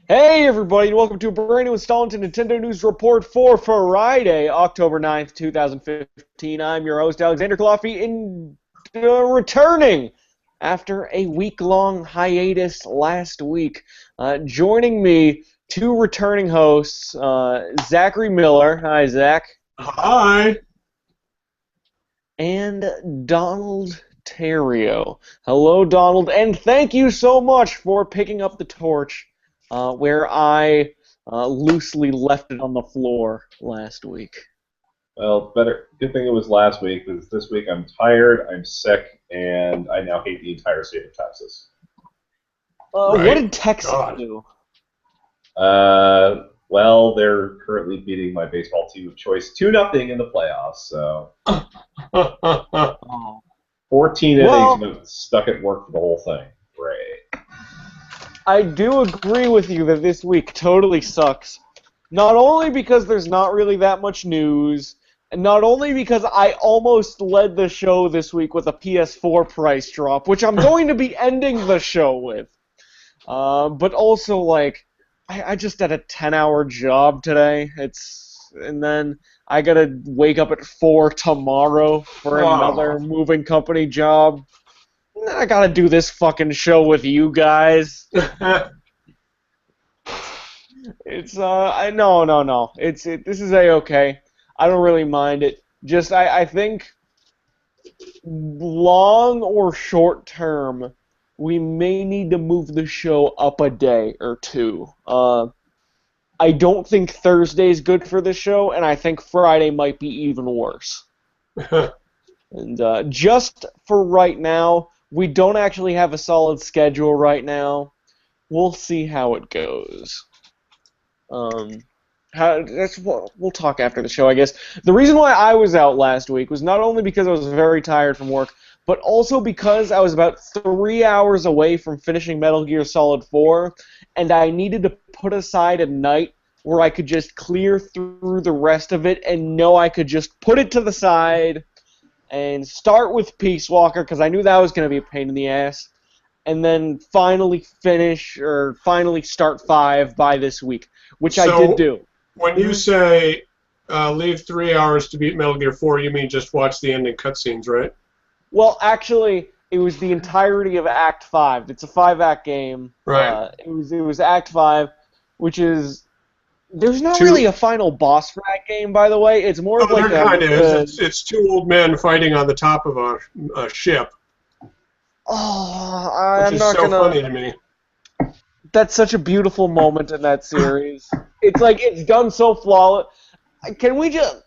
Hey everybody, and welcome to a brand new installment of Nintendo News Report for Friday, October 9th, 2015. I'm your host, Alexander Coffey, and returning after a week-long hiatus last week. Joining me, two returning hosts, Zachary Miller. Hi, Zach. Hi. And Donald Terrio. Hello, Donald, and thank you so much for picking up the torch where I loosely left it on the floor last week. Well, better. Good thing it was last week, because this week I'm tired, I'm sick, and I now hate the entire state of Texas. What Right? did Texas God. do? Well, they're currently beating my baseball team of choice 2-0 in the playoffs, so Oh. 14 innings Well, and I'm stuck at work for the whole thing. Great. I do agree with you that this week totally sucks. Not only because there's not really that much news, and not only because I almost led the show this week with a PS4 price drop, which I'm going to be ending the show with. But also, like, I just had a 10-hour job today. And then I gotta wake up at 4 tomorrow for another Oh. moving company job. And then I gotta do this fucking show with you guys. It's no. This is a-okay. I don't really mind it. Just I think long or short term, we may need to move the show up a day or two. I don't think Thursday's good for the show, and I think Friday might be even worse. And just for right now, we don't actually have a solid schedule right now. We'll see how it goes. Um, we'll talk after the show, I guess. The reason why I was out last week was not only because I was very tired from work, but also because I was about 3 hours away from finishing Metal Gear Solid 4, and I needed to put aside a night where I could just clear through the rest of it and know I could just put it to the side and start with Peace Walker, because I knew that was going to be a pain in the ass, and then finally finish, or finally start 5 by this week, which I did So, do. when you Mhm. say leave 3 hours to beat Metal Gear 4, you mean just watch the ending cutscenes, right? Well, actually, it was the entirety of Act 5. It's a 5-act game. Right. It was Act 5, which is... There's not really Two. a final boss for that game, by the way. It's more Oh, of like there kind of is. a It's two old men fighting on the top of a ship, oh, which I'm is not so gonna... funny to me. That's such a beautiful moment in that series. It's like, it's done so flawless. Can we just...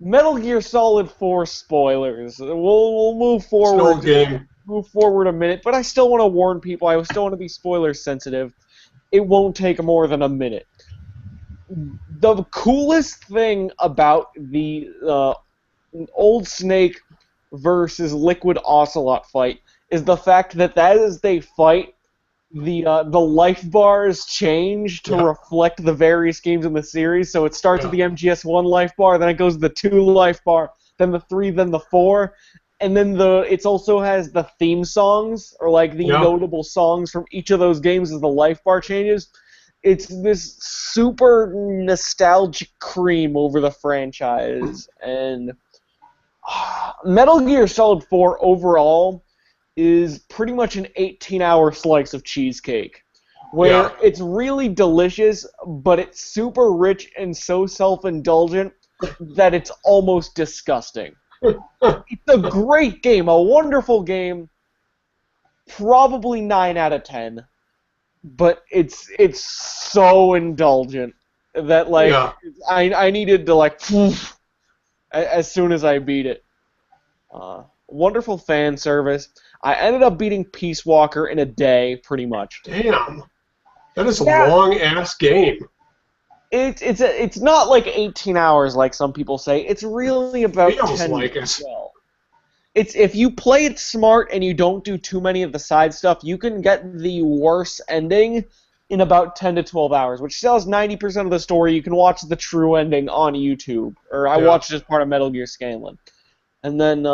Metal Gear Solid 4 spoilers. We'll move It's an forward old just game. move forward a minute, but I still want to warn people. I still want to be spoiler sensitive. It won't take more than a minute. The coolest thing about the Old Snake versus Liquid Ocelot fight is the fact that as they fight, the life bars change to Yeah, reflect the various games in the series. So it starts with yeah, the MGS1 life bar, then it goes to the 2 life bar, then the 3, then the 4, and then it also has the theme songs, or like the yeah. notable songs from each of those games as the life bar changes. It's this super nostalgic cream over the franchise, and Metal Gear Solid 4 overall is pretty much an 18-hour slice of cheesecake, Yeah. where it's really delicious, but it's super rich and so self-indulgent that it's almost disgusting. It's a great game, a wonderful game, probably 9 out of 10, but it's so indulgent that, like, Yeah. I needed to, like, as soon as I beat it. Wonderful fan service. I ended up beating Peace Walker in a day, pretty much. Damn. That is a Yeah, long ass game. it's not like 18 hours like some people say. It's really about Feels 10 to like it. 12. It's if you play it smart and you don't do too many of the side stuff, you can get the worse ending in about 10 to 12 hours, which tells 90% of the story. You can watch the true ending on YouTube, or I Yeah. watched it as part of Metal Gear Scanlan. And then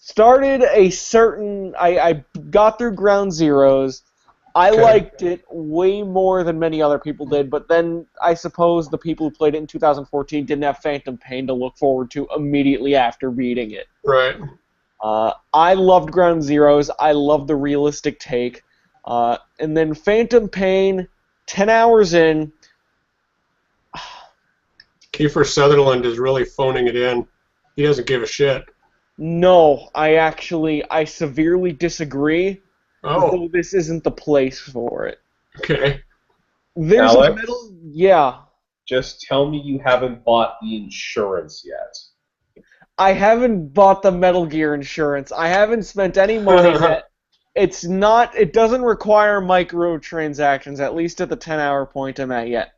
started a certain... I got through Ground Zeroes, I Okay. liked it way more than many other people did, but then I suppose the people who played it in 2014 didn't have Phantom Pain to look forward to immediately after beating it. Right. I loved Ground Zeroes. I loved the realistic take. And then Phantom Pain, 10 hours in. Kiefer Sutherland is really phoning it in. He doesn't give a shit. No, I severely disagree, Oh, though this isn't the place for it. okay. There's a Alex, middle, yeah. just tell me you haven't bought the insurance yet. I haven't bought the Metal Gear insurance. I haven't spent any money yet. It doesn't require microtransactions, at least at the 10-hour point I'm at yet.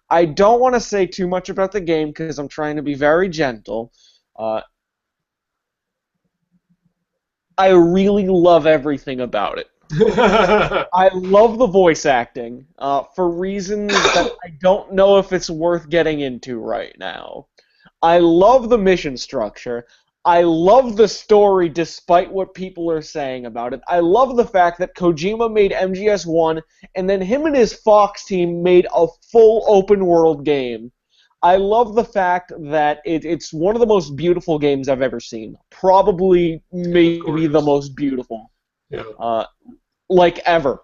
I don't want to say too much about the game because I'm trying to be very gentle. I really love everything about it. I love the voice acting for reasons that I don't know if it's worth getting into right now. I love the mission structure. I love the story despite what people are saying about it. I love the fact that Kojima made MGS1 and then him and his Fox team made a full open world game. I love the fact that it's one of the most beautiful games I've ever seen. Probably, maybe the most beautiful. Yeah. Like ever.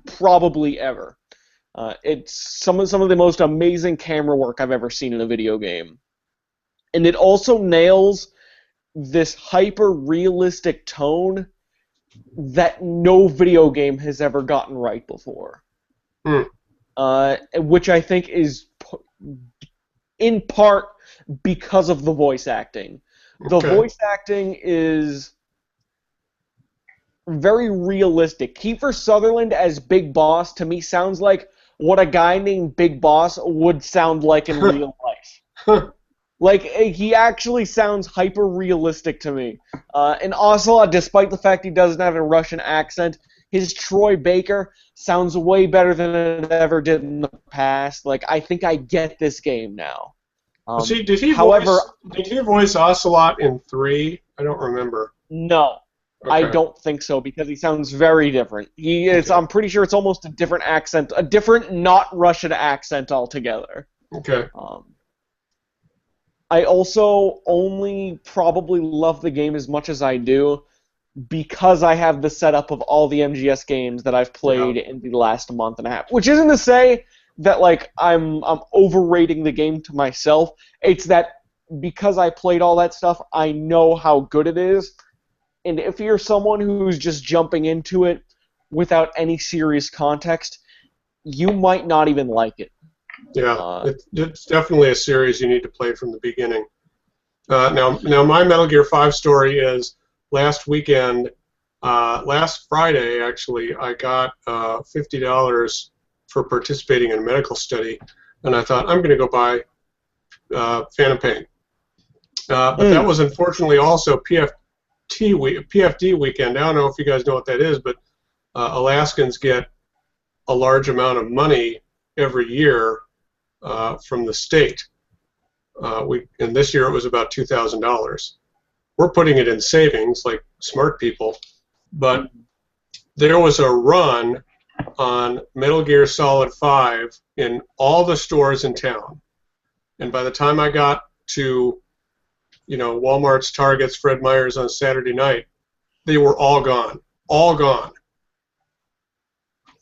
Probably ever. It's some of the most amazing camera work I've ever seen in a video game. And it also nails this hyper-realistic tone that no video game has ever gotten right before. Hmm. Which I think is in part because of the voice acting. The Okay. voice acting is very realistic. Kiefer Sutherland as Big Boss to me sounds like what a guy named Big Boss would sound like in real life. Like, he actually sounds hyper-realistic to me. And Ocelot, despite the fact he doesn't have a Russian accent, his Troy Baker sounds way better than it ever did in the past. Like, I think I get this game now. See, did he However, voice Ocelot in 3? I don't remember. no. I Okay. don't think so, because he sounds very different. Okay. I'm pretty sure it's almost a different accent, a different not Russian accent altogether. Okay. I also only probably love the game as much as I do because I have the setup of all the MGS games that I've played in the last month and a half. Which isn't to say that like I'm overrating the game to myself. It's that because I played all that stuff, I know how good it is. And if you're someone who's just jumping into it without any serious context, you might not even like it. Yeah, it's definitely a series you need to play from the beginning. Now my Metal Gear 5 story is last Friday actually, I got $50 for participating in a medical study, and I thought I'm going to go buy Phantom Pain. But that was unfortunately also PFD weekend. I don't know if you guys know what that is, but Alaskans get a large amount of money every year from the state. And this year it was about $2,000. We're putting it in savings like smart people, but there was a run on Metal Gear Solid 5 in all the stores in town. And by the time I got to Walmart's, Target's, Fred Meyer's on Saturday night, they were all gone. All gone.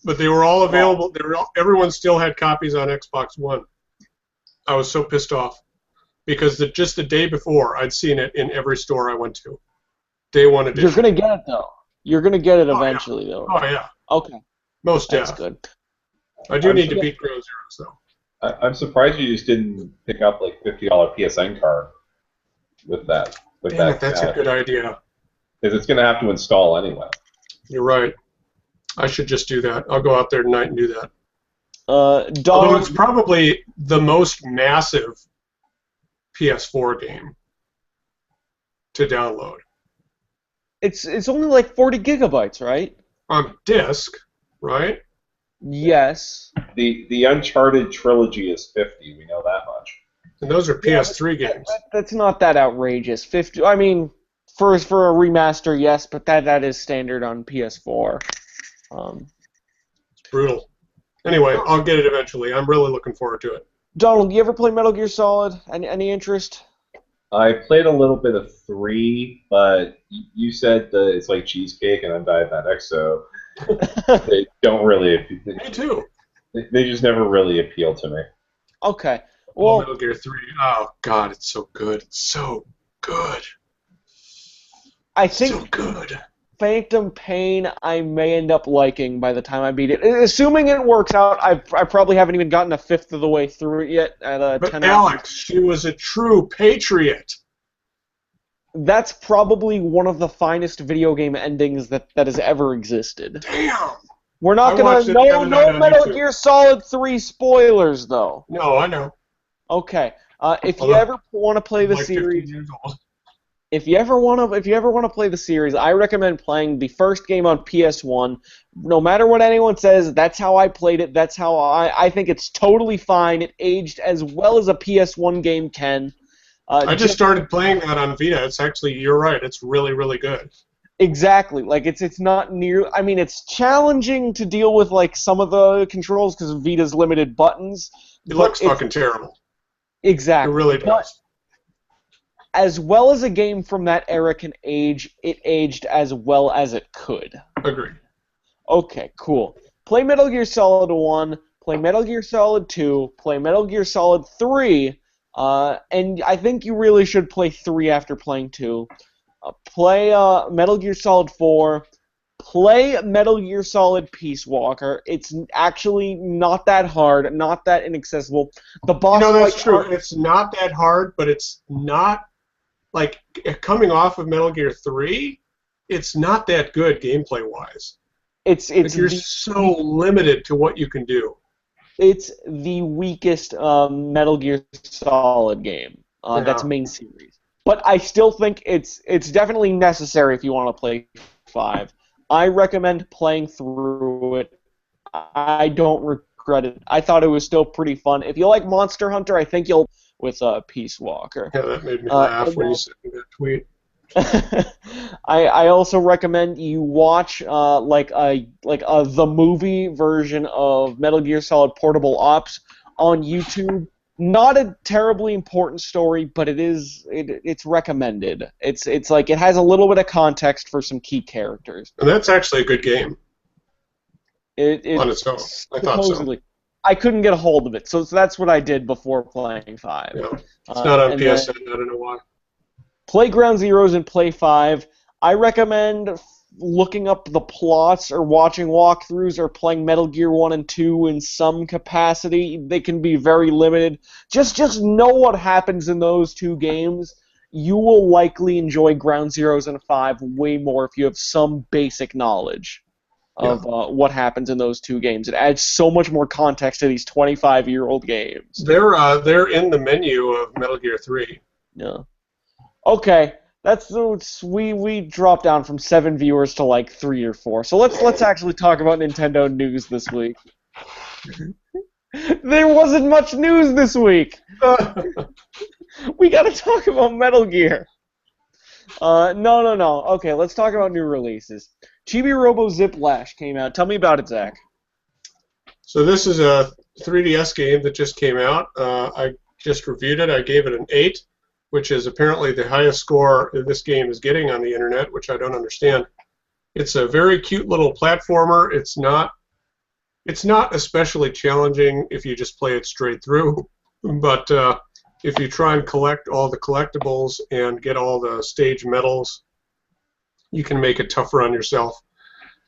But they were all available. Everyone still had copies on Xbox One. I was so pissed off because just the day before, I'd seen it in every store I went to. Day one edition. You're going to get it, though. You're going to get it eventually, though. Oh, yeah. Okay. Most That's def. good. I do need to beat Ground Zeroes, though. I'm surprised you just didn't pick up like $50 PSN card with that. Damn it, that's a good idea. Because it's going to have to install anyway. You're right. I should just do that. I'll go out there tonight and do that. Dog, Although it's probably the most massive PS4 game to download. it's only like 40 gigabytes, right? On disc, right? Yes. The Uncharted trilogy is 50. We know that much. And those are PS3 games. That's not that outrageous. 50. I mean, for a remaster, yes, but that is standard on PS4. Um, It's brutal. Anyway, I'll get it eventually. I'm really looking forward to it. Donald, you ever play Metal Gear Solid? Any interest? I played a little bit of 3, but you said that it's like cheesecake, and I'm diabetic, so they don't really. Me too. They just never really appeal to me. Okay. Oh, Well, Metal Gear 3. Oh, God, it's so good. It's so good. I So think good. Phantom Pain I may end up liking by the time I beat it. Assuming it works out, I probably haven't even gotten a fifth of the way through it yet at a But 10 hours. Alex, she was a true patriot. That's probably one of the finest video game endings that has ever existed. Damn. We're I not watched gonna it the other night no on Metal YouTube. Gear Solid 3 spoilers though. No, I know. Okay. If you Although, ever want to play I'm the like 15 series, years old. if you ever want to play the series, I recommend playing the first game on PS1. No matter what anyone says, that's how I played it. That's how I think it's totally fine. It aged as well as a PS1 game can. I just started playing that on Vita. It's actually, you're right. It's really, really good. Exactly. Like it's not near. I mean, it's challenging to deal with like some of the controls because of Vita's limited buttons. It looks fucking terrible. Exactly. It really does. But as well as a game from that era can age, it aged as well as it could. Agreed. Okay, cool. Play Metal Gear Solid 1, play Metal Gear Solid 2, play Metal Gear Solid 3, and I think you really should play 3 after playing 2. Play Metal Gear Solid 4, play Metal Gear Solid Peace Walker. It's actually not that hard, not that inaccessible. The boss That's fights true. aren't- It's not that hard, but it's not, like, coming off of Metal Gear 3, it's not that good gameplay-wise. It's Like, you're so limited to what you can do. it's the weakest Metal Gear Solid game that's Yeah. main series. But I still think it's definitely necessary if you want to play 5. I recommend playing through it. I don't regret it. I thought it was still pretty fun. If you like Monster Hunter, I think you'll with Peace Walker. Yeah, that made me laugh when you sent me that tweet. I also recommend you watch the movie version of Metal Gear Solid Portable Ops on YouTube. Not a terribly important story, but it's recommended. It's like it has a little bit of context for some key characters. And that's actually a good game It on its own. I thought so. supposedly. I couldn't get a hold of it, so that's what I did before playing 5. Yeah. It's not on and PSN. I don't know why. Play Ground Zeroes and play 5. I recommend looking up the plots or watching walkthroughs or playing Metal Gear 1 and 2 in some capacity. They can be very limited. Just know what happens in those two games. You will likely enjoy Ground Zeroes and 5 way more if you have some basic knowledge of what happens in those two games. It adds so much more context to these 25-year-old games. They're in the menu of Metal Gear 3. Yeah. Okay, we dropped down from 7 viewers to like 3 or 4. So let's actually talk about Nintendo news this week. There wasn't much news this week. We got to talk about Metal Gear. No. Okay, let's talk about new releases. Chibi Robo Ziplash came out. Tell me about it, Zach. So this is a 3DS game that just came out. I just reviewed it. I gave it an 8, which is apparently the highest score this game is getting on the internet, which I don't understand. It's a very cute little platformer. It's not especially challenging if you just play it straight through, but if you try and collect all the collectibles and get all the stage medals, you can make it tougher on yourself.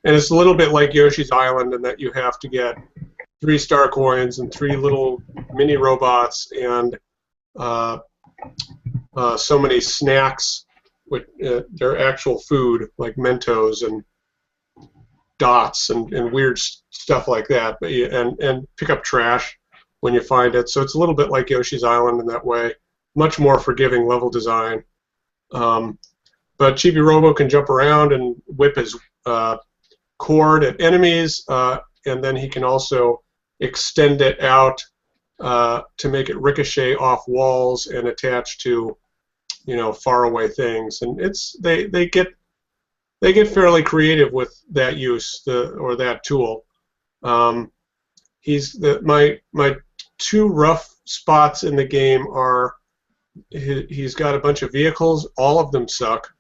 And it's a little bit like Yoshi's Island in that you have to get 3 star coins and 3 little mini robots and so many snacks with their actual food, like Mentos and dots and weird stuff like that. But and pick up trash when you find it. So it's a little bit like Yoshi's Island in that way. Much more forgiving level design. But Chibi Robo can jump around and whip his cord at enemies, and then he can also extend it out to make it ricochet off walls and attach to, faraway things. And they get they get fairly creative with that use or that tool. My two rough spots in the game are he's got a bunch of vehicles. All of them suck.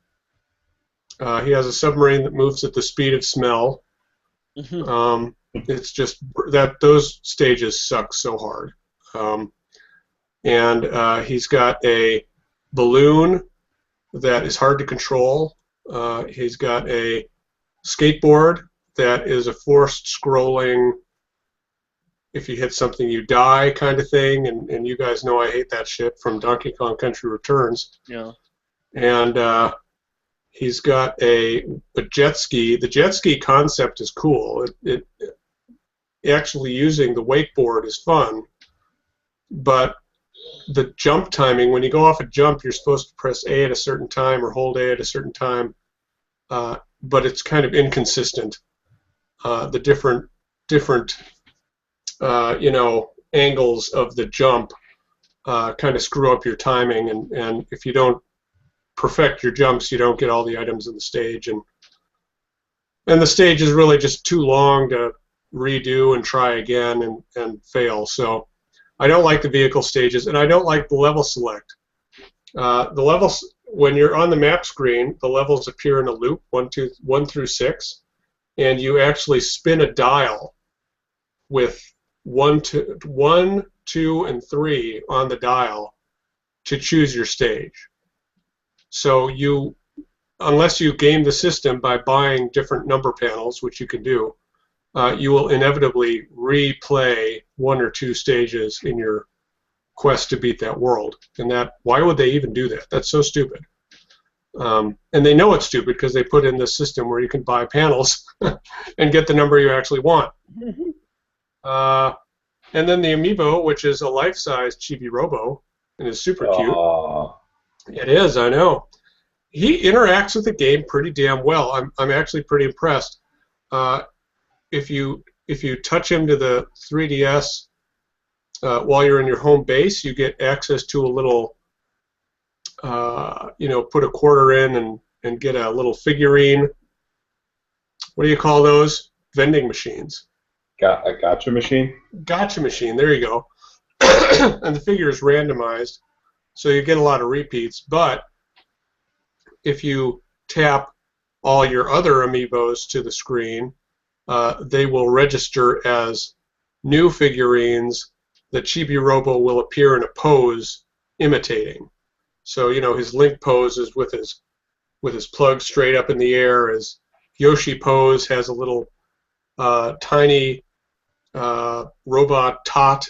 He has a submarine that moves at the speed of smell. It's just that those stages suck so hard. And he's got a balloon that is hard to control. He's got a skateboard that is a forced scrolling, if you hit something you die kind of thing, and you guys know I hate that shit from Donkey Kong Country Returns. Yeah. And he's got a jet ski. The jet ski concept is cool. It actually using the wakeboard is fun, but the jump timing, when you go off a jump, you're supposed to press A at a certain time or hold A at a certain time, but it's kind of inconsistent. The different angles of the jump kind of screw up your timing, and if you don't perfect your jumps, you don't get all the items in the stage, and the stage is really just too long to redo and try again and fail. So I don't like the vehicle stages, and I don't like the level select. The levels, when you're on the map screen, the levels appear in a loop, 1 through 6, and you actually spin a dial with 1, 2, and 3 on the dial to choose your stage. So unless you game the system by buying different number panels, which you can do, you will inevitably replay 1 or 2 stages in your quest to beat that world. And why would they even do that? That's so stupid. And they know it's stupid because they put in this system where you can buy panels and get the number you actually want. And then the amiibo, which is a life-size Chibi Robo, and is super cute. It is, I know. He interacts with the game pretty damn well. I'm actually pretty impressed. If you touch him to the 3DS while you're in your home base, you get access to a little, put a quarter in and get a little figurine. What do you call those? Vending machines. A gotcha machine? Gotcha machine, there you go. And the figure is randomized, so you get a lot of repeats, but if you tap all your other amiibos to the screen, they will register as new figurines that Chibi Robo will appear in a pose imitating. So, his Link pose is with his plug straight up in the air. His Yoshi pose has a little tiny robot tot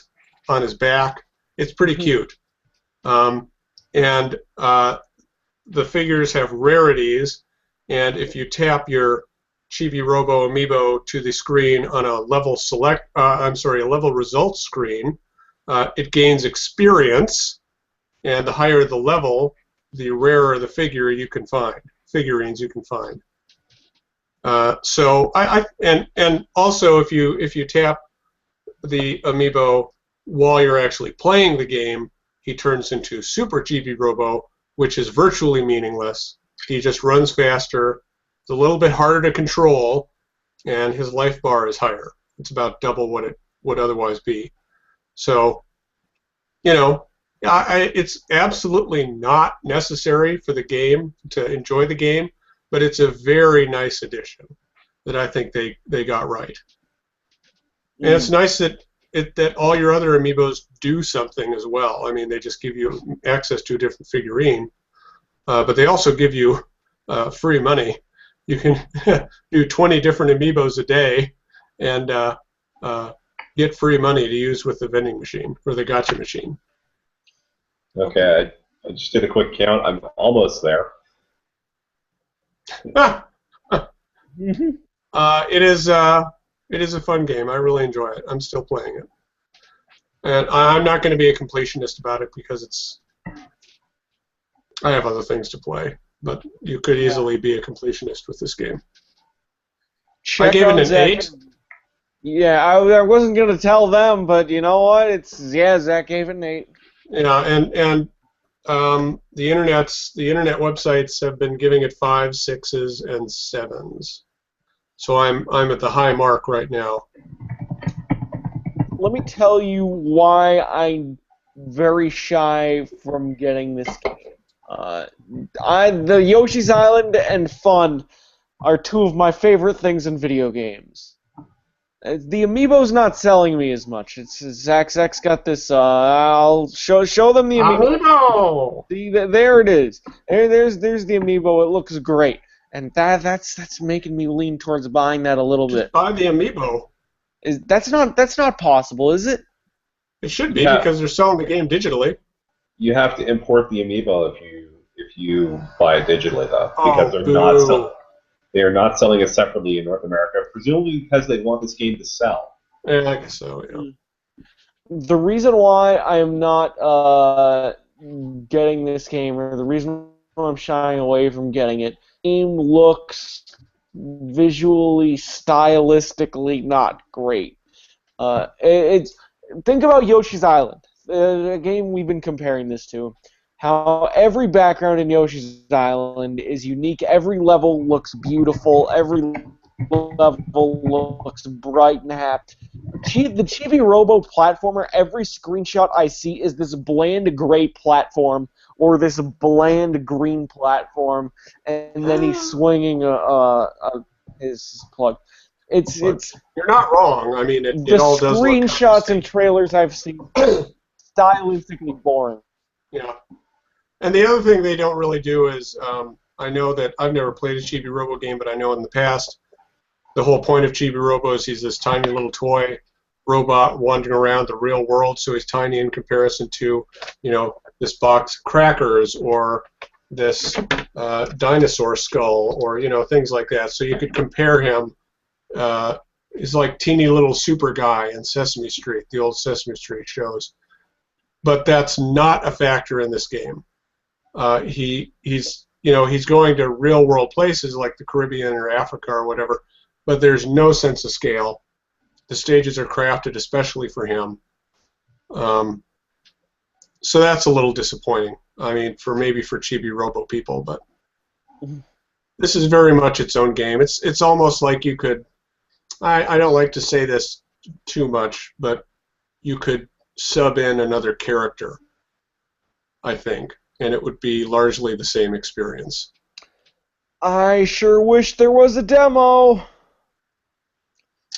on his back. It's pretty cute. And the figures have rarities, and if you tap your Chibi Robo amiibo to the screen on a level level results screen, it gains experience, and the higher the level, the rarer the figurines you can find. So and also if you tap the amiibo while you're actually playing the game, he turns into Super Chibi Robo, which is virtually meaningless. He just runs faster. It's a little bit harder to control, and his life bar is higher. It's about double what it would otherwise be. So, it's absolutely not necessary for the game to enjoy the game, but it's a very nice addition that I think they got right. And it's nice that all your other amiibos do something as well. I mean, they just give you access to a different figurine, but they also give you free money. You can do 20 different amiibos a day and get free money to use with the vending machine or the gotcha machine. Okay, I just did a quick count. I'm almost there. It is a fun game. I really enjoy it. I'm still playing it. And I'm not going to be a completionist about it because I have other things to play. But you could easily be a completionist with this game. I gave it an 8. Yeah, I wasn't going to tell them, but you know what? Zach gave it an 8. Yeah, and The internet websites have been giving it 5s, 6s, and 7s. So I'm at the high mark right now. Let me tell you why I'm very shy from getting this game. The Yoshi's Island and Fun are two of my favorite things in video games. The amiibo's not selling me as much. It's Zach's got this. I'll show them the amiibo. Amiibo! See, there it is. There's the amiibo. It looks great, and that's making me lean towards buying that a little Just bit. buy the amiibo. That's not possible, is it? It should be because they're selling the game digitally. You have to import the amiibo if you buy it digitally, though, because boo. they are not selling it separately in North America, presumably because they want this game to sell. Yeah, I guess so. Yeah. The reason why I am not getting this game, or the reason why I'm shying away from getting it, the game looks visually, stylistically not great. Think about Yoshi's Island, a game we've been comparing this to. How every background in Yoshi's Island is unique. Every level looks beautiful. Every level looks bright and happy. The Chibi Robo platformer, every screenshot I see is this bland gray platform or this bland green platform, and then he's swinging his plug. It's You're not wrong. I mean, it all does look screenshots and trailers I've seen stylistically boring. Yeah. And the other thing they don't really do is, I know that I've never played a Chibi Robo game, but I know in the past, the whole point of Chibi Robo is he's this tiny little toy robot wandering around the real world, so he's tiny in comparison to, this box of crackers or this dinosaur skull or, things like that. So you could compare him. He's like teeny little super guy in Sesame Street, the old Sesame Street shows. But that's not a factor in this game. He's going to real world places like the Caribbean or Africa or whatever, but there's no sense of scale. The stages are crafted especially for him. So that's a little disappointing. I mean, maybe for Chibi Robo people, but this is very much its own game. It's almost like you could. I don't like to say this too much, but you could sub in another character, I think, and it would be largely the same experience. I sure wish there was a demo.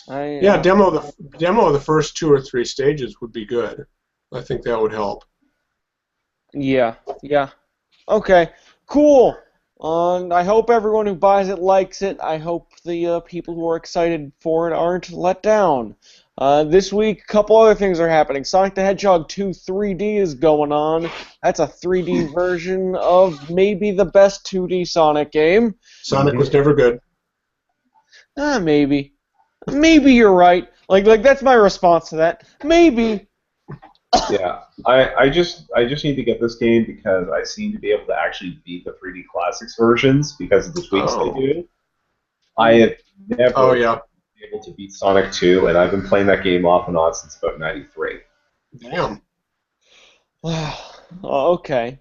Demo of the first 2 or 3 stages would be good. I think that would help. Yeah. Okay, cool. I hope everyone who buys it likes it. I hope the people who are excited for it aren't let down. This week, a couple other things are happening. Sonic the Hedgehog 2 3D is going on. That's a 3D version of maybe the best 2D Sonic game. Sonic was never good. Maybe. Maybe you're right. Like that's my response to that. Maybe. Yeah, I just need to get this game because I seem to be able to actually beat the 3D Classics versions because of the tweaks they do. I have never been able to beat Sonic 2, and I've been playing that game off and on since about '93. Damn. Okay.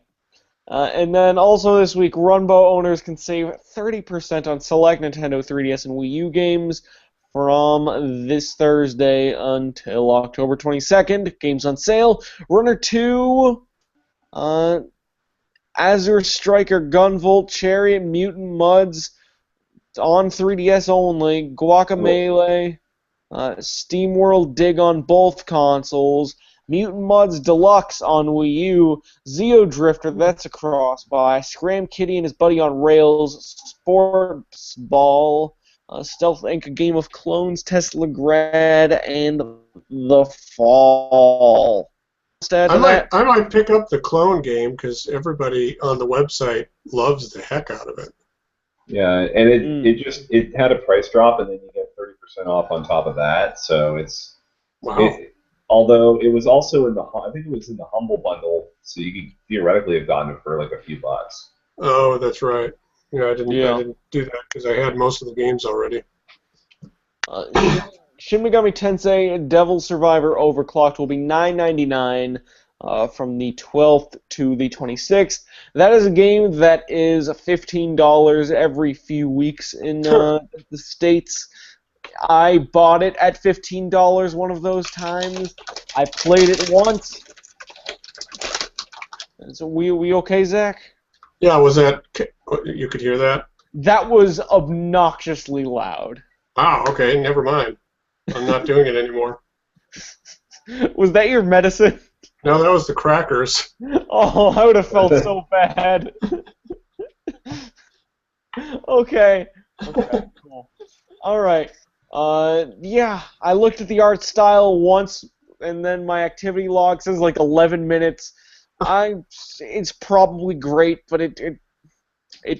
And then also this week, Runbow owners can save 30% on select Nintendo 3DS and Wii U games from this Thursday until October 22nd. Games on sale. Runner 2, Azure Striker Gunvolt, Chariot, Mutant Muds, on 3DS only. Guacamelee, SteamWorld Dig on both consoles. Mutant Muds Deluxe on Wii U. Zeo Drifter, that's a cross-buy. Scram Kitty and his buddy on rails. Sports Ball. Stealth Inc., a Game of Clones, Tesla Grad, and The Fall. I might pick up the clone game because everybody on the website loves the heck out of it. Yeah, and it had a price drop, and then you get 30% off on top of that. So it's although it was also I think it was in the Humble Bundle, so you could theoretically have gotten it for like a few bucks. Oh, that's right. Yeah, I didn't do that because I had most of the games already. Shin Megami Tensei Devil Survivor Overclocked will be $9.99. from the 12th to the 26th. That is a game that is $15 every few weeks in the States. I bought it at $15 one of those times. I played it once. So we okay, Zach? Yeah, was that... You could hear that? That was obnoxiously loud. Ah, okay, never mind. I'm not doing it anymore. Was that your medicine? No, that was the crackers. Oh, I would have felt so bad. Okay, cool. All right. Yeah, I looked at the art style once, and then my activity log says like 11 minutes. It's probably great, but it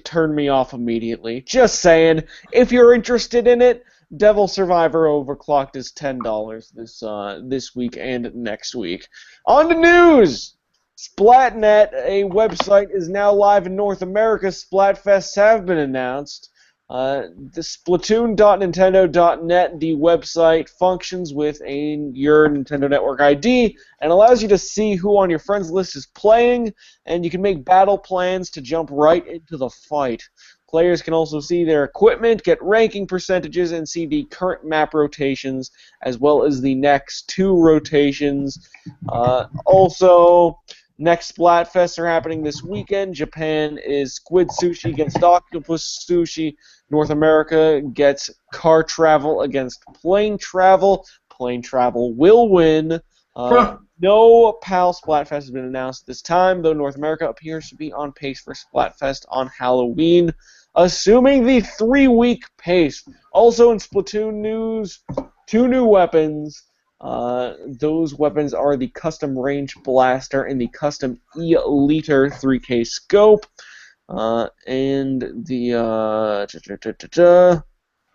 turned me off immediately. Just saying, if you're interested in it, Devil Survivor Overclocked is $10 this week and next week. On to news! Splatnet, a website, is now live in North America. Splatfests have been announced. The Splatoon.nintendo.net, the website, functions with your Nintendo Network ID and allows you to see who on your friends list is playing, and you can make battle plans to jump right into the fight. Players can also see their equipment, get ranking percentages, and see the current map rotations, as well as the next 2 rotations. Also, next Splatfests are happening this weekend. Japan is Squid Sushi against Octopus Sushi. North America gets Car Travel against Plane Travel. Plane Travel will win. No PAL Splatfest has been announced this time, though North America appears to be on pace for Splatfest on Halloween, assuming the 3-week pace. Also in Splatoon news, 2 new weapons. Those weapons are the Custom Range Blaster and the Custom E-Liter 3K Scope. And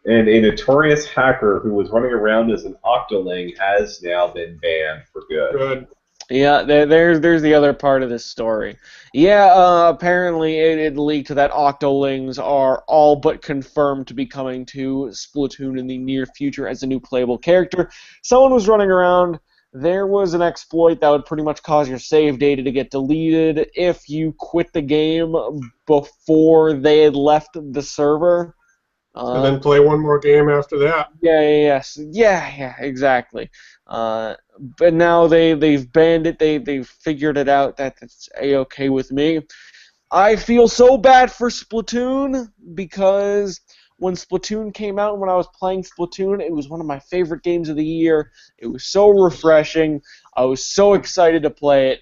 a notorious hacker who was running around as an Octoling has now been banned for good. Yeah, there's the other part of this story. Yeah, apparently it leaked that Octolings are all but confirmed to be coming to Splatoon in the near future as a new playable character. Someone was running around. There was an exploit that would pretty much cause your save data to get deleted if you quit the game before they had left the server. And then play one more game after that. Yeah, exactly. But now they've banned it. They've figured it out that it's a-okay with me. I feel so bad for Splatoon because when Splatoon came out, when I was playing Splatoon, it was one of my favorite games of the year. It was so refreshing. I was so excited to play it.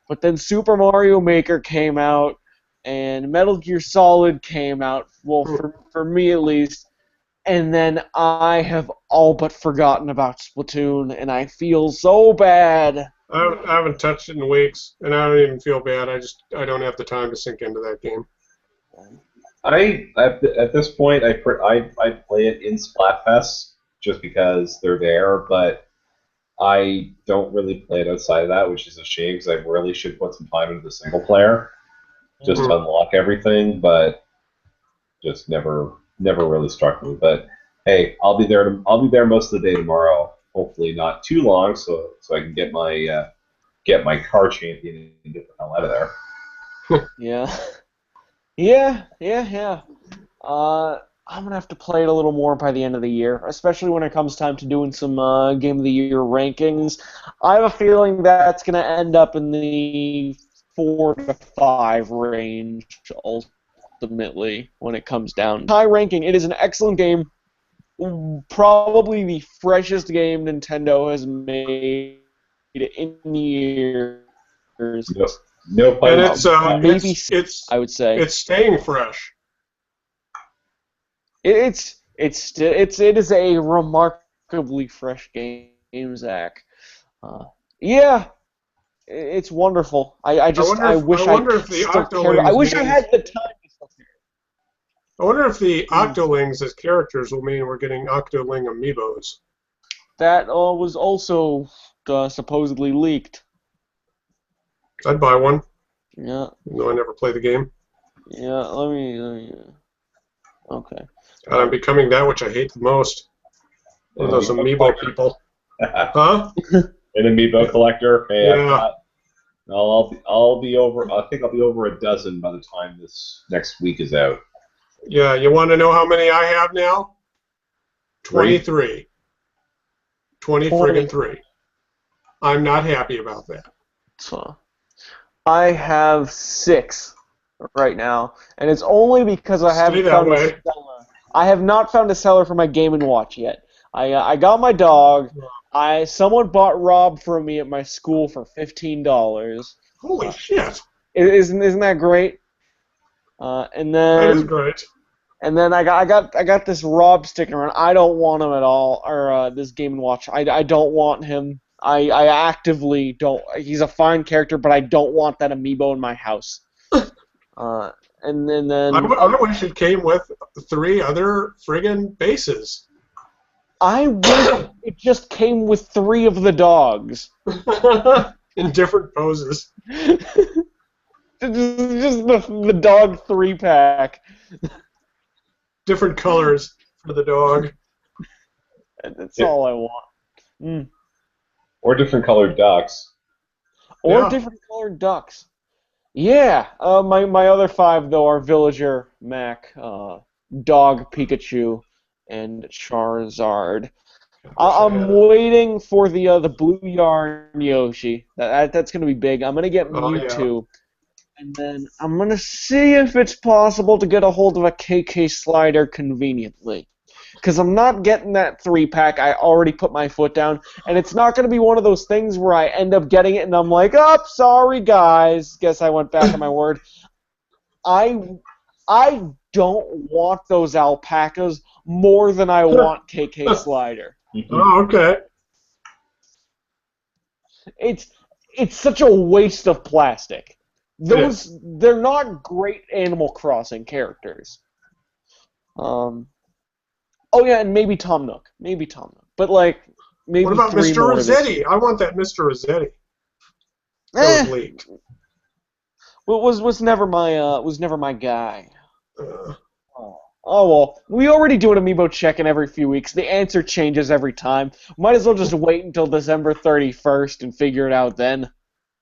But then Super Mario Maker came out, and Metal Gear Solid came out, well, for me at least, and then I have all but forgotten about Splatoon, and I feel so bad. I haven't touched it in weeks, and I don't even feel bad. I don't have the time to sink into that game. At this point, I play it in Splatfest just because they're there, but I don't really play it outside of that, which is a shame because I really should put some time into the single player just to unlock everything, but just never really struck me. But hey, I'll be there most of the day tomorrow. Hopefully not too long, so I can get my car champion and get the hell out of there. Yeah. I'm gonna have to play it a little more by the end of the year, especially when it comes time to doing some Game of the Year rankings. I have a feeling that's gonna end up in the 4 to 5 range ultimately when it comes down. High ranking. It is an excellent game. Probably the freshest game Nintendo has made in years. No pun. And maybe I would say it's staying fresh. It is a remarkably fresh game, Zach. Yeah, it's wonderful. I wish I had the time to still care. I wonder if the Octolings as characters will mean we're getting Octoling amiibos. That was also supposedly leaked. I'd buy one. Yeah. Though I never play the game. Yeah, let me okay. I'm becoming that which I hate the most. Those amiibo people. Huh? An amiibo collector. Hey, yeah. I'll be over. I think I'll be over a dozen by the time this next week is out. Yeah, you want to know how many I have now? 3. 23. 20 20. friggin' 3. I'm not happy about that. So, I have 6 right now, and it's only because I Stay haven't that found a way. seller. I have not found a seller for my Game and Watch yet. I got my dog. Someone bought Rob from me at my school for $15. Holy shit. Isn't that great? And That is then great. I got this Rob sticking around. I don't want him at all, or this Game and Watch. I don't want him. I actively don't. He's a fine character, but I don't want that amiibo in my house. Uh, and then I wish it came with 3 other friggin' bases. I wish it just came with 3 of the dogs. In different poses. Just the dog 3-pack. Different colors for the dog. That's all I want. Mm. Or different colored ducks. Or Yeah. different colored ducks. Yeah. My other 5 though are Villager, Mac, Dog, Pikachu, and Charizard. I'm waiting for the blue yarn Yoshi. That's gonna be big. I'm gonna get Oh, yeah. Mewtwo, and then I'm gonna see if it's possible to get a hold of a KK Slider conveniently. Because I'm not getting that 3-pack. I already put my foot down, and it's not going to be one of those things where I end up getting it and I'm like, oh, sorry guys. Guess I went back on my word. I don't want those alpacas more than I want KK Slider. Oh, okay. It's such a waste of plastic. They're not great Animal Crossing characters. Oh yeah, and maybe Tom Nook. But like maybe What about 3 Mr. more Rossetti? I want that Mr. Rossetti. That was leaked. Well, was never my guy. Uh, Oh well, we already do an amiibo check-in every few weeks. The answer changes every time. Might as well just wait until December 31st and figure it out then.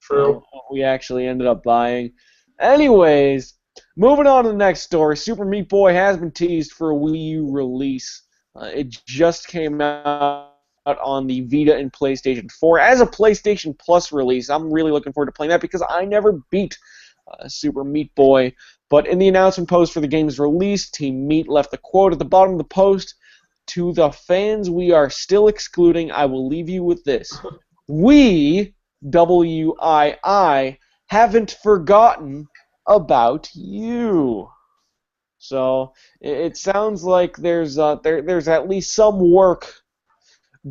True. What we actually ended up buying. Anyways, moving on to the next story. Super Meat Boy has been teased for a Wii U release. It just came out on the Vita and PlayStation 4 as a PlayStation Plus release. I'm really looking forward to playing that because I never beat Super Meat Boy. But in the announcement post for the game's release, Team Meat left the quote at the bottom of the post: "To the fans we are still excluding, I will leave you with this. We, WII, haven't forgotten about you." So it sounds like there's at least some work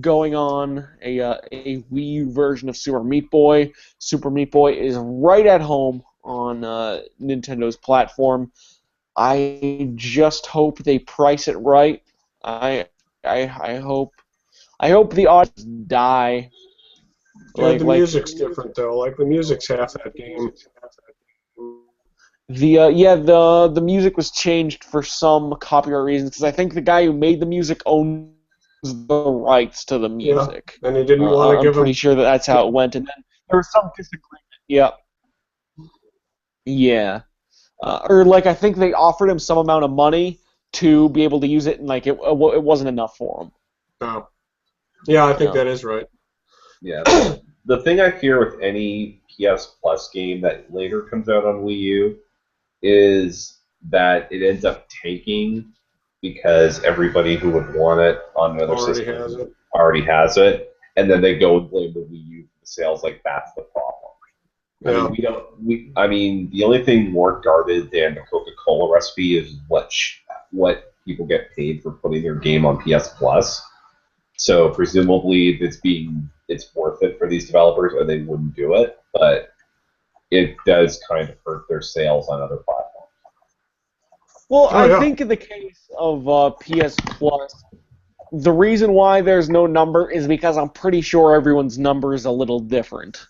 going on, a Wii U version of Super Meat Boy. Super Meat Boy is right at home on Nintendo's platform. I just hope they price it right. I hope the odds die. Yeah, the Like music's different though. Like the music's half that game. the music was changed for some copyright reasons because I think the guy who made the music owns the rights to the Yeah, music. and he didn't want to I'm give pretty him. sure that's how it went, and then there was some disagreement. Yep. Yeah. Or like I think they offered him some amount of money to be able to use it, and like it wasn't enough for him. Oh. Yeah, I think Yeah. that is right. Yeah. The thing I fear with any PS Plus game that later comes out on Wii U is that it ends up tanking because everybody who would want it on another Already system has it. already has it, and then they go and blame the Wii U for the sales. Like that's the problem. I Yeah. mean, I mean, the only thing more guarded than the Coca-Cola recipe is what people get paid for putting their game on PS Plus. So presumably, it's worth it for these developers, or they wouldn't do it. But it does kind of hurt their sales on other platforms. Well, Oh I yeah. think in the case of PS Plus, the reason why there's no number is because I'm pretty sure everyone's number is a little different.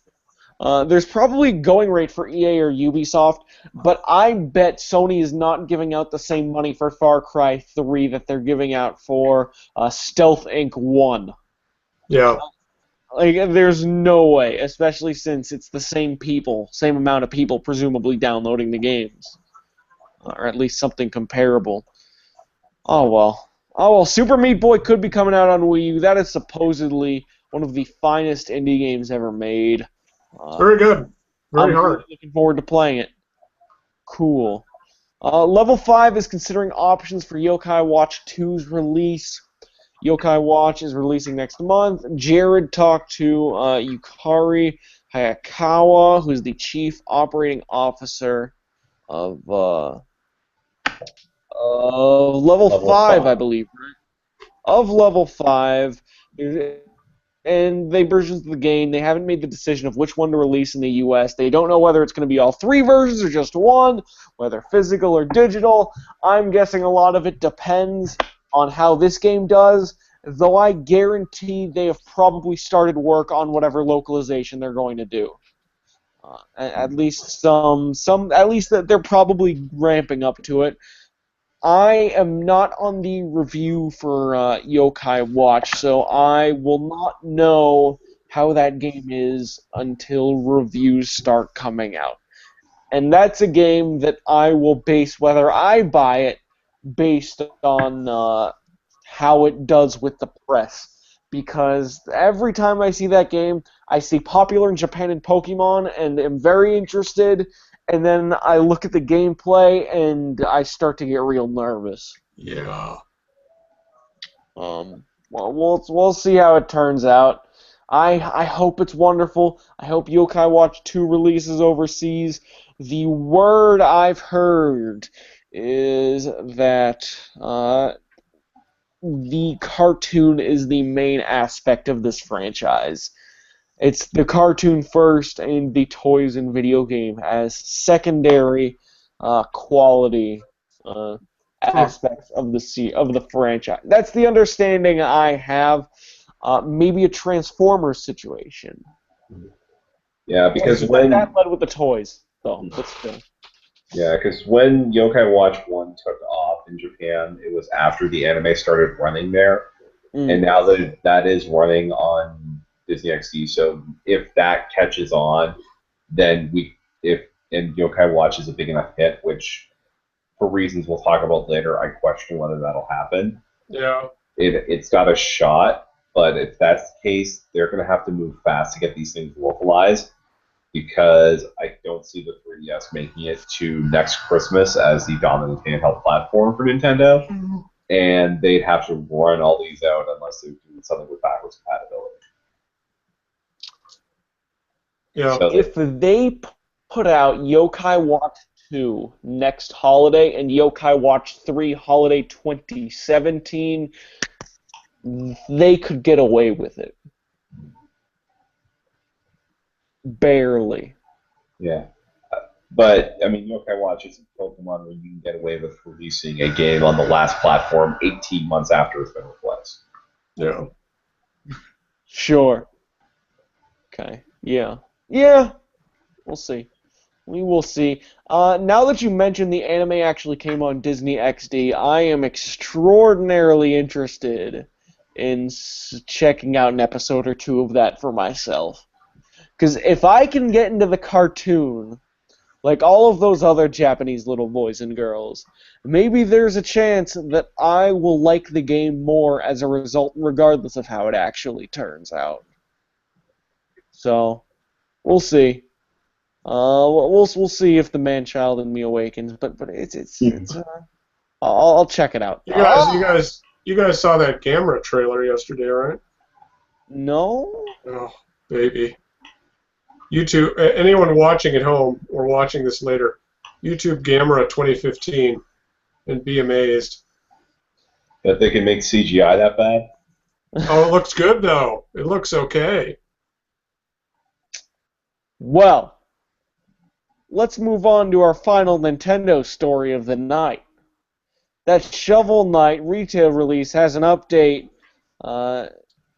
There's probably going rate for EA or Ubisoft, but I bet Sony is not giving out the same money for Far Cry 3 that they're giving out for Stealth Inc. 1. Yeah. Like, there's no way, especially since it's the same people, same amount of people presumably downloading the games. Or at least something comparable. Oh, well. Oh, well, Super Meat Boy could be coming out on Wii U. That is supposedly one of the finest indie games ever made. Very good. Very I'm hard. really looking forward to playing it. Cool. Level 5 is considering options for Yokai Watch 2's release. Yokai Watch is releasing next month. Jared talked to Yukari Hayakawa, who's the chief operating officer of Level 5, I believe, right? Of Level 5. And they versions of the game. They haven't made the decision of which one to release in the US. They don't know whether it's going to be all 3 versions or just one, whether physical or digital. I'm guessing a lot of it depends on how this game does, though I guarantee they have probably started work on whatever localization they're going to do. At least at least that they're probably ramping up to it. I am not on the review for Yokai Watch, so I will not know how that game is until reviews start coming out. And that's a game that I will base whether I buy it based on how it does with the press. Because every time I see that game, I see popular in Japan and Pokemon, and am very interested, and then I look at the gameplay, and I start to get real nervous. Yeah. Well, we'll see how it turns out. I hope it's wonderful. I hope Yokai Watch 2 releases overseas. The word I've heard is that the cartoon is the main aspect of this franchise. It's the cartoon first and the toys and video game as secondary quality aspects of the franchise. That's the understanding I have. Maybe a Transformers situation. Yeah, because when that led with the toys, though. But still. Yeah, because when Yokai Watch 1 took off in Japan, it was after the anime started running there. And now that is running on Disney XD, so if that catches on, then and Yokai Watch is a big enough hit, which for reasons we'll talk about later, I question whether that'll happen. Yeah. It's got a shot, but if that's the case, they're going to have to move fast to get these things localized, because I don't see the 3DS making it to next Christmas as the dominant handheld platform for Nintendo, and they'd have to run all these out unless they're doing something with backwards compatibility. Yeah. So if they put out Yokai Watch 2 next holiday and Yokai Watch 3 holiday 2017, they could get away with it. Barely. Yeah. But, I mean, Yokai Watch isn't Pokemon where you can get away with releasing a game on the last platform 18 months after it's been replaced. Yeah. Sure. Okay. Yeah. Yeah. We'll see. We will see. Now that you mentioned the anime actually came on Disney XD, I am extraordinarily interested in checking out an episode or two of that for myself. Because if I can get into the cartoon, like all of those other Japanese little boys and girls, maybe there's a chance that I will like the game more as a result, regardless of how it actually turns out. So, we'll see. We'll see if the man-child in me awakens, but it's I'll check it out. You guys saw that Gamera trailer yesterday, right? No. Oh, baby. YouTube, anyone watching at home or watching this later, YouTube Gamera 2015 and be amazed. That they can make CGI that bad? Oh, it looks good, though. It looks okay. Well, let's move on to our final Nintendo story of the night. That Shovel Knight retail release has an update.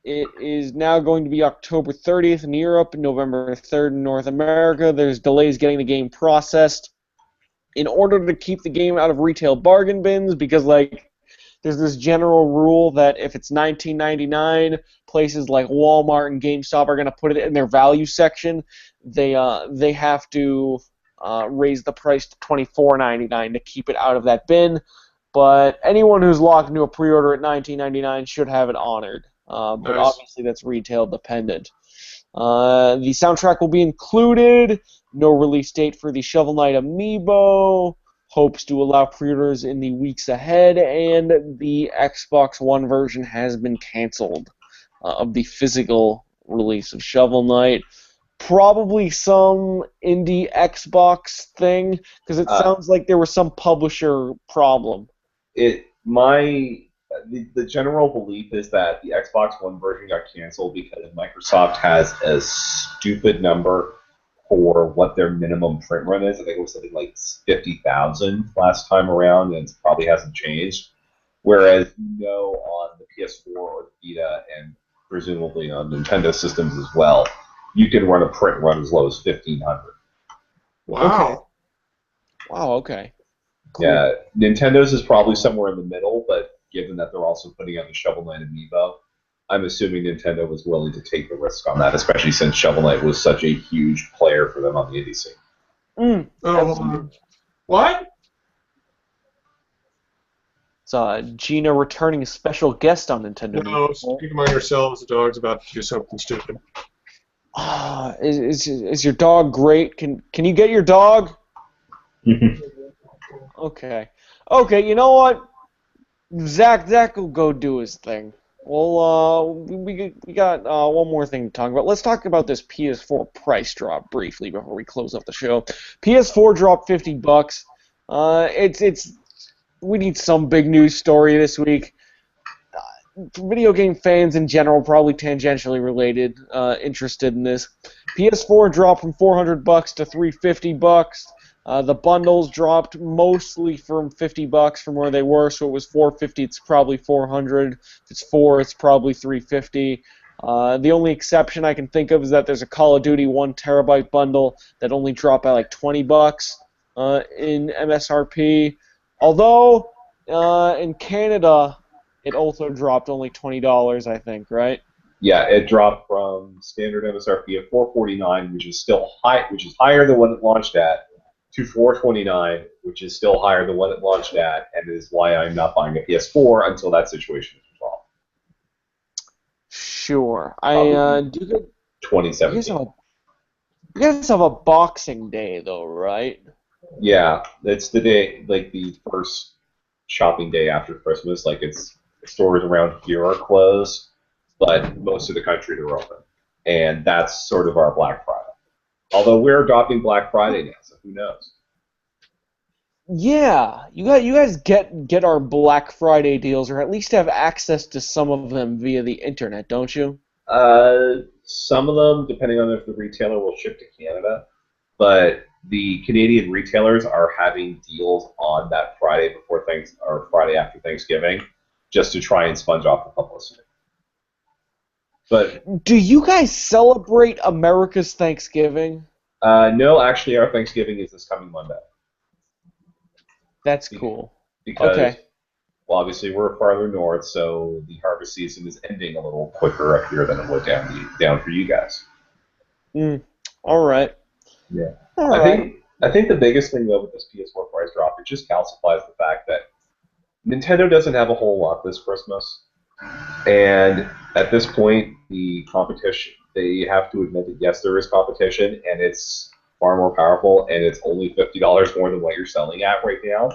It is now going to be October 30th in Europe and November 3rd in North America. There's delays getting the game processed in order to keep the game out of retail bargain bins, because, like, there's this general rule that if it's $19.99 places like Walmart and GameStop are going to put it in their value section, they have to raise the price to $24.99 to keep it out of that bin. But anyone who's locked into a pre-order at $19.99 should have it honored. But Nice. obviously that's retail dependent. The soundtrack will be included. No release date for the Shovel Knight amiibo. Hopes to allow pre-orders in the weeks ahead, and the Xbox One version has been canceled of the physical release of Shovel Knight. Probably some indie Xbox thing, because it sounds like there was some publisher problem. The general belief is that the Xbox One version got canceled because Microsoft has a stupid number for what their minimum print run is. I think it was something like 50,000 last time around, and it probably hasn't changed. Whereas, on the PS4 or the Vita, and presumably on Nintendo systems as well, you can run a print run as low as 1,500. Wow. Okay. Wow, okay. Cool. Yeah, Nintendo's is probably somewhere in the middle, but given that they're also putting out the Shovel Knight amiibo, I'm assuming Nintendo was willing to take the risk on that, especially since Shovel Knight was such a huge player for them on the indie scene. What? It's Gina returning a special guest on Nintendo. No, speak among yourselves. The dog's about to do something stupid. Is your dog great? Can you get your dog? Okay. Okay, you know what? Zach will go do his thing. Well, we got one more thing to talk about. Let's talk about this PS4 price drop briefly before we close up the show. PS4 dropped $50. We need some big news story this week. Video game fans in general, probably tangentially related, interested in this. PS4 dropped from $400 to $350. The bundles dropped mostly from $50 from where they were, so it was $450. It's probably $400. If it's $4, it's probably $350. The only exception I can think of is that there's a Call of Duty 1 terabyte bundle that only dropped by like $20 in MSRP. Although in Canada, it also dropped only $20, I think, right? Yeah, it dropped from standard MSRP of $449, which is still high, which is higher than what it launched at, to $429, which is still higher than what it launched at, and is why I'm not buying a PS4 until that situation is resolved. Sure. Do you 2017. You guys have a Boxing Day, though, right? Yeah, it's the day, like the first shopping day after Christmas. Like stores around here are closed, but most of the country are open, and that's sort of our Black Friday. Although we're adopting Black Friday now, so who knows? Yeah, you guys get our Black Friday deals, or at least have access to some of them via the internet, don't you? Some of them, depending on if the retailer will ship to Canada, but the Canadian retailers are having deals on that Friday or Friday after Thanksgiving, just to try and sponge off the publicity. But do you guys celebrate America's Thanksgiving? No, actually, our Thanksgiving is this coming Monday. That's cool. Because, okay. Well, obviously we're farther north, so the harvest season is ending a little quicker up here than it would down for you guys. All right. Yeah. I think the biggest thing though with this PS4 price drop, it just calcifies the fact that Nintendo doesn't have a whole lot this Christmas, and at this point, the competition, they have to admit that yes, there is competition, and it's far more powerful, and it's only $50 more than what you're selling at right now.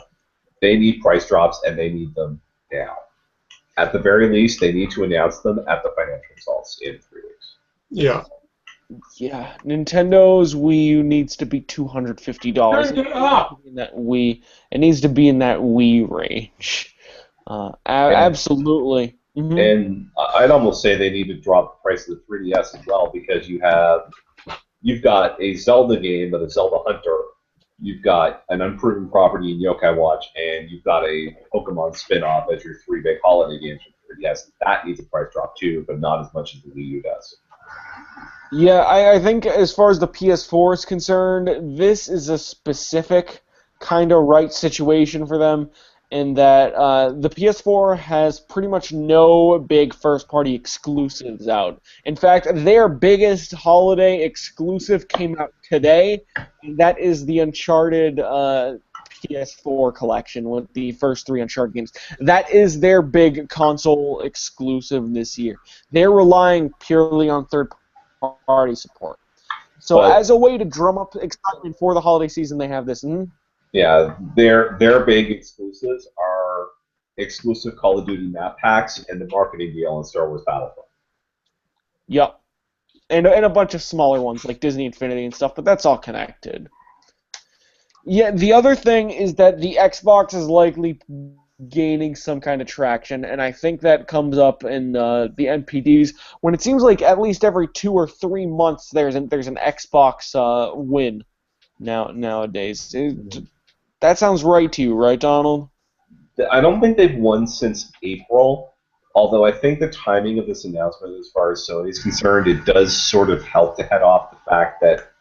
They need price drops, and they need them now. At the very least, they need to announce them at the financial results in 3 weeks. Yeah. Yeah, Nintendo's Wii U needs to be $250. Turn it up! It needs to be in that Wii range. Absolutely. Mm-hmm. And I'd almost say they need to drop the price of the 3DS as well, because you've got a Zelda game with a Zelda Hunter, you've got an unproven property in Yokai Watch, and you've got a Pokemon spin-off as your 3 big holiday games for 3DS. That needs a price drop too, but not as much as the Wii U does. Yeah, I think as far as the PS4 is concerned, this is a specific kind of right situation for them. in that the PS4 has pretty much no big first-party exclusives out. In fact, their biggest holiday exclusive came out today, and that is the Uncharted PS4 collection with the first 3 Uncharted games. That is their big console exclusive this year. They're relying purely on third-party support. So as a way to drum up excitement for the holiday season, they have this. Yeah, their big exclusives are exclusive Call of Duty map packs and the marketing deal on Star Wars Battlefront. Yep. And a bunch of smaller ones like Disney Infinity and stuff, but that's all connected. Yeah, the other thing is that the Xbox is likely gaining some kind of traction, and I think that comes up in the NPDs when it seems like at least every 2 or 3 months there's an Xbox win nowadays. That sounds right to you, right, Donald? I don't think they've won since April, although I think the timing of this announcement, as far as Sony is concerned, it does sort of help to head off the fact that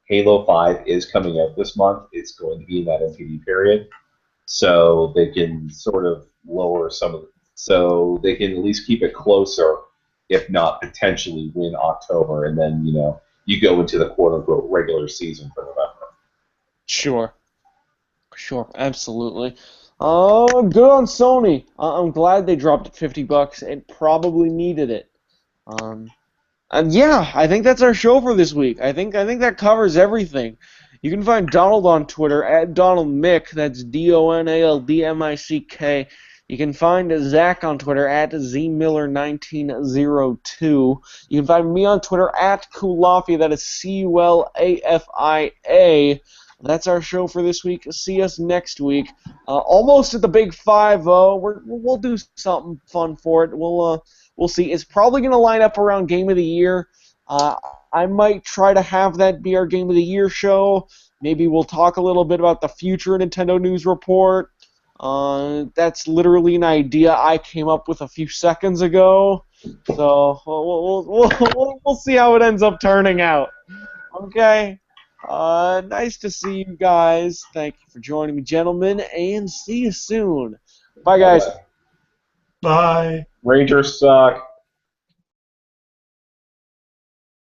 Halo 5 is coming out this month. It's going to be in that NPD period, so they can sort of lower some of it. So they can at least keep it closer, if not potentially win October, and then, you go into the quote-unquote regular season for November. Sure, absolutely. Good on Sony. I'm glad they dropped it $50. It probably needed it. And yeah, I think that's our show for this week. I think that covers everything. You can find Donald on Twitter at DonaldMick. That's DonaldMick. You can find Zach on Twitter at ZMiller1902. You can find me on Twitter at Kulafia. That is CULAFIA. That's our show for this week. See us next week. Almost at the big 5-0. We'll do something fun for it. We'll see. It's probably going to line up around Game of the Year. I might try to have that be our Game of the Year show. Maybe we'll talk a little bit about the future Nintendo News Report. That's literally an idea I came up with a few seconds ago. So we'll see how it ends up turning out. Okay. Nice to see you guys. Thank you for joining me, gentlemen, and see you soon. Bye, guys. Bye. Rangers suck.